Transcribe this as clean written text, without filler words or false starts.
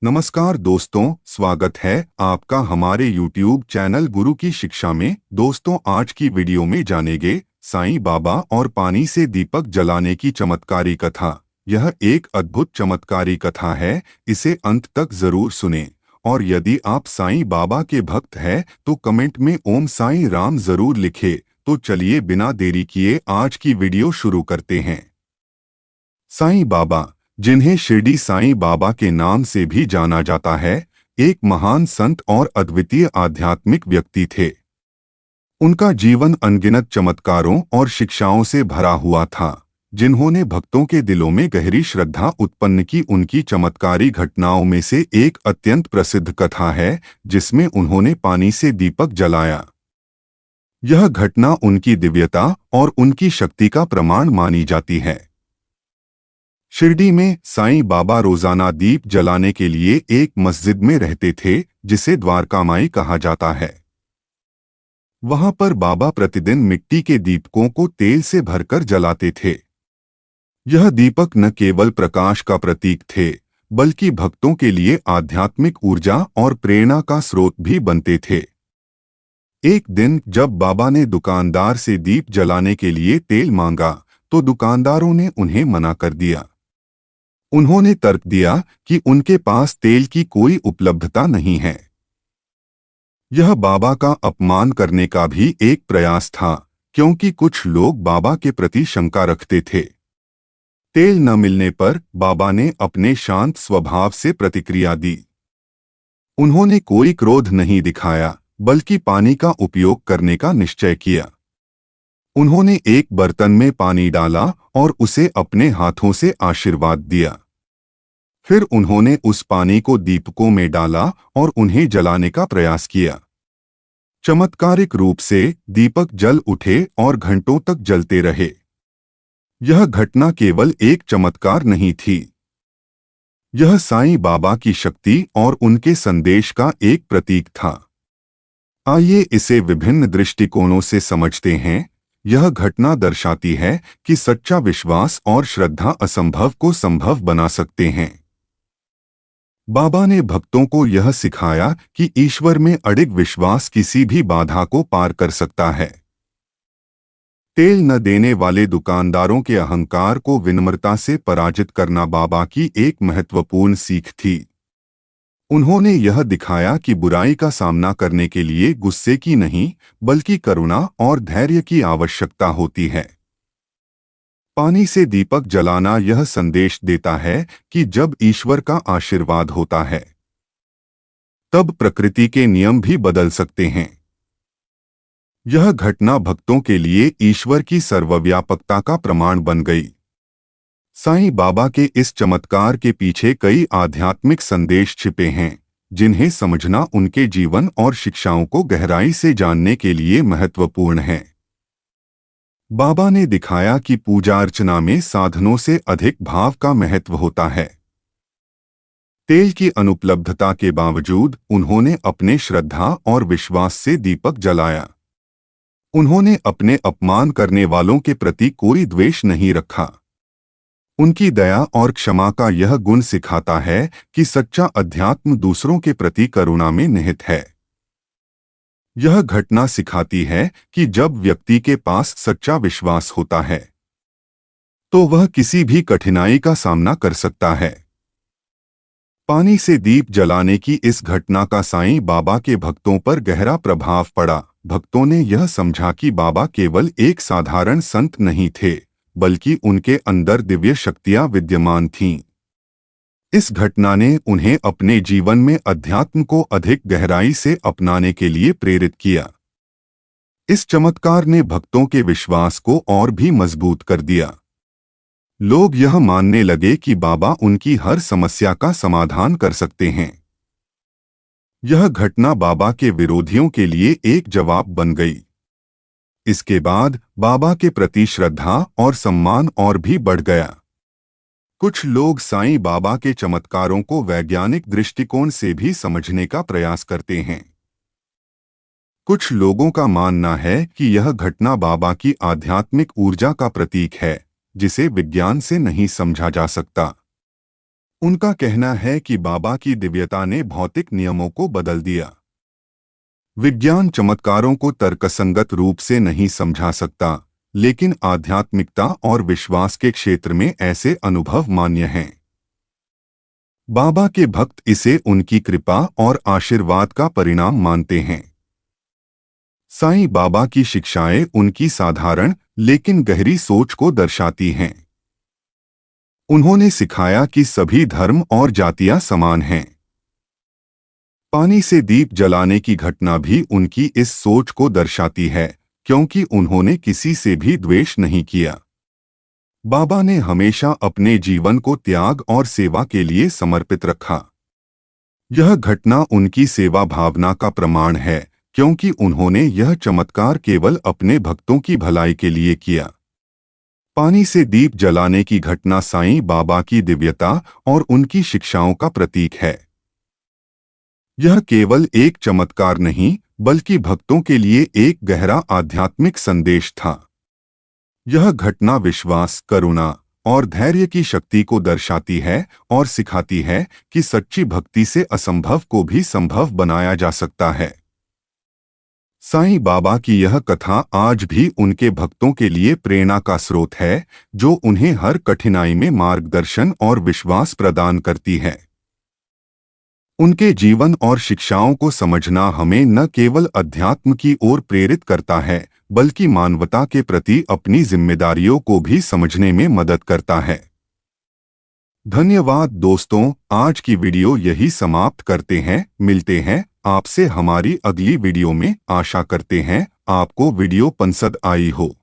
नमस्कार दोस्तों, स्वागत है आपका हमारे YouTube चैनल गुरु की शिक्षा में। दोस्तों, आज की वीडियो में जानेंगे साईं बाबा और पानी से दीपक जलाने की चमत्कारी कथा। यह एक अद्भुत चमत्कारी कथा है, इसे अंत तक जरूर सुनें। और यदि आप साईं बाबा के भक्त हैं तो कमेंट में ओम साईं राम जरूर लिखें। तो चलिए बिना देरी किए आज की वीडियो शुरू करते हैं। साईं बाबा, जिन्हें शिरडी साईं बाबा के नाम से भी जाना जाता है, एक महान संत और अद्वितीय आध्यात्मिक व्यक्ति थे। उनका जीवन अनगिनत चमत्कारों और शिक्षाओं से भरा हुआ था, जिन्होंने भक्तों के दिलों में गहरी श्रद्धा उत्पन्न की। उनकी चमत्कारी घटनाओं में से एक अत्यंत प्रसिद्ध कथा है, जिसमें उन्होंने पानी से दीपक जलाया। यह घटना उनकी दिव्यता और उनकी शक्ति का प्रमाण मानी जाती है। शिरडी में साईं बाबा रोजाना दीप जलाने के लिए एक मस्जिद में रहते थे, जिसे द्वारकामाई कहा जाता है। वहां पर बाबा प्रतिदिन मिट्टी के दीपकों को तेल से भरकर जलाते थे। यह दीपक न केवल प्रकाश का प्रतीक थे, बल्कि भक्तों के लिए आध्यात्मिक ऊर्जा और प्रेरणा का स्रोत भी बनते थे। एक दिन जब बाबा ने दुकानदार से दीप जलाने के लिए तेल मांगा, तो दुकानदारों ने उन्हें मना कर दिया। उन्होंने तर्क दिया कि उनके पास तेल की कोई उपलब्धता नहीं है। यह बाबा का अपमान करने का भी एक प्रयास था, क्योंकि कुछ लोग बाबा के प्रति शंका रखते थे। तेल न मिलने पर बाबा ने अपने शांत स्वभाव से प्रतिक्रिया दी। उन्होंने कोई क्रोध नहीं दिखाया, बल्कि पानी का उपयोग करने का निश्चय किया। उन्होंने एक बर्तन में पानी डाला और उसे अपने हाथों से आशीर्वाद दिया। फिर उन्होंने उस पानी को दीपकों में डाला और उन्हें जलाने का प्रयास किया। चमत्कारिक रूप से दीपक जल उठे और घंटों तक जलते रहे। यह घटना केवल एक चमत्कार नहीं थी, यह साईं बाबा की शक्ति और उनके संदेश का एक प्रतीक था। आइए इसे विभिन्न दृष्टिकोणों से समझते हैं। यह घटना दर्शाती है कि सच्चा विश्वास और श्रद्धा असंभव को संभव बना सकते हैं। बाबा ने भक्तों को यह सिखाया कि ईश्वर में अडिग विश्वास किसी भी बाधा को पार कर सकता है। तेल न देने वाले दुकानदारों के अहंकार को विनम्रता से पराजित करना बाबा की एक महत्वपूर्ण सीख थी। उन्होंने यह दिखाया कि बुराई का सामना करने के लिए गुस्से की नहीं, बल्कि करुणा और धैर्य की आवश्यकता होती है। पानी से दीपक जलाना यह संदेश देता है कि जब ईश्वर का आशीर्वाद होता है, तब प्रकृति के नियम भी बदल सकते हैं। यह घटना भक्तों के लिए ईश्वर की सर्वव्यापकता का प्रमाण बन गई। साईं बाबा के इस चमत्कार के पीछे कई आध्यात्मिक संदेश छिपे हैं, जिन्हें समझना उनके जीवन और शिक्षाओं को गहराई से जानने के लिए महत्वपूर्ण है। बाबा ने दिखाया कि पूजा अर्चना में साधनों से अधिक भाव का महत्व होता है। तेल की अनुपलब्धता के बावजूद उन्होंने अपने श्रद्धा और विश्वास से दीपक जलाया। उन्होंने अपने अपमान करने वालों के प्रति कोई द्वेष नहीं रखा। उनकी दया और क्षमा का यह गुण सिखाता है कि सच्चा अध्यात्म दूसरों के प्रति करुणा में निहित है। यह घटना सिखाती है कि जब व्यक्ति के पास सच्चा विश्वास होता है, तो वह किसी भी कठिनाई का सामना कर सकता है। पानी से दीप जलाने की इस घटना का साईं बाबा के भक्तों पर गहरा प्रभाव पड़ा। भक्तों ने यह समझा कि बाबा केवल एक साधारण संत नहीं थे, बल्कि उनके अंदर दिव्य शक्तियां विद्यमान थीं। इस घटना ने उन्हें अपने जीवन में अध्यात्म को अधिक गहराई से अपनाने के लिए प्रेरित किया। इस चमत्कार ने भक्तों के विश्वास को और भी मजबूत कर दिया। लोग यह मानने लगे कि बाबा उनकी हर समस्या का समाधान कर सकते हैं। यह घटना बाबा के विरोधियों के लिए एक जवाब बन गई। इसके बाद बाबा के प्रति श्रद्धा और सम्मान और भी बढ़ गया। कुछ लोग साईं बाबा के चमत्कारों को वैज्ञानिक दृष्टिकोण से भी समझने का प्रयास करते हैं। कुछ लोगों का मानना है कि यह घटना बाबा की आध्यात्मिक ऊर्जा का प्रतीक है, जिसे विज्ञान से नहीं समझा जा सकता। उनका कहना है कि बाबा की दिव्यता ने भौतिक नियमों को बदल दिया। विज्ञान चमत्कारों को तर्कसंगत रूप से नहीं समझा सकता, लेकिन आध्यात्मिकता और विश्वास के क्षेत्र में ऐसे अनुभव मान्य हैं। बाबा के भक्त इसे उनकी कृपा और आशीर्वाद का परिणाम मानते हैं। साईं बाबा की शिक्षाएं उनकी साधारण लेकिन गहरी सोच को दर्शाती हैं। उन्होंने सिखाया कि सभी धर्म और जातियां समान हैं। पानी से दीप जलाने की घटना भी उनकी इस सोच को दर्शाती है, क्योंकि उन्होंने किसी से भी द्वेष नहीं किया। बाबा ने हमेशा अपने जीवन को त्याग और सेवा के लिए समर्पित रखा। यह घटना उनकी सेवा भावना का प्रमाण है, क्योंकि उन्होंने यह चमत्कार केवल अपने भक्तों की भलाई के लिए किया। पानी से दीप जलाने की घटना साईं बाबा की दिव्यता और उनकी शिक्षाओं का प्रतीक है। यह केवल एक चमत्कार नहीं, बल्कि भक्तों के लिए एक गहरा आध्यात्मिक संदेश था। यह घटना विश्वास, करुणा और धैर्य की शक्ति को दर्शाती है और सिखाती है कि सच्ची भक्ति से असंभव को भी संभव बनाया जा सकता है। साईं बाबा की यह कथा आज भी उनके भक्तों के लिए प्रेरणा का स्रोत है, जो उन्हें हर कठिनाई में मार्गदर्शन और विश्वास प्रदान करती है। उनके जीवन और शिक्षाओं को समझना हमें न केवल अध्यात्म की ओर प्रेरित करता है, बल्कि मानवता के प्रति अपनी जिम्मेदारियों को भी समझने में मदद करता है। धन्यवाद दोस्तों, आज की वीडियो यही समाप्त करते हैं। मिलते हैं आपसे हमारी अगली वीडियो में। आशा करते हैं आपको वीडियो पसंद आई हो।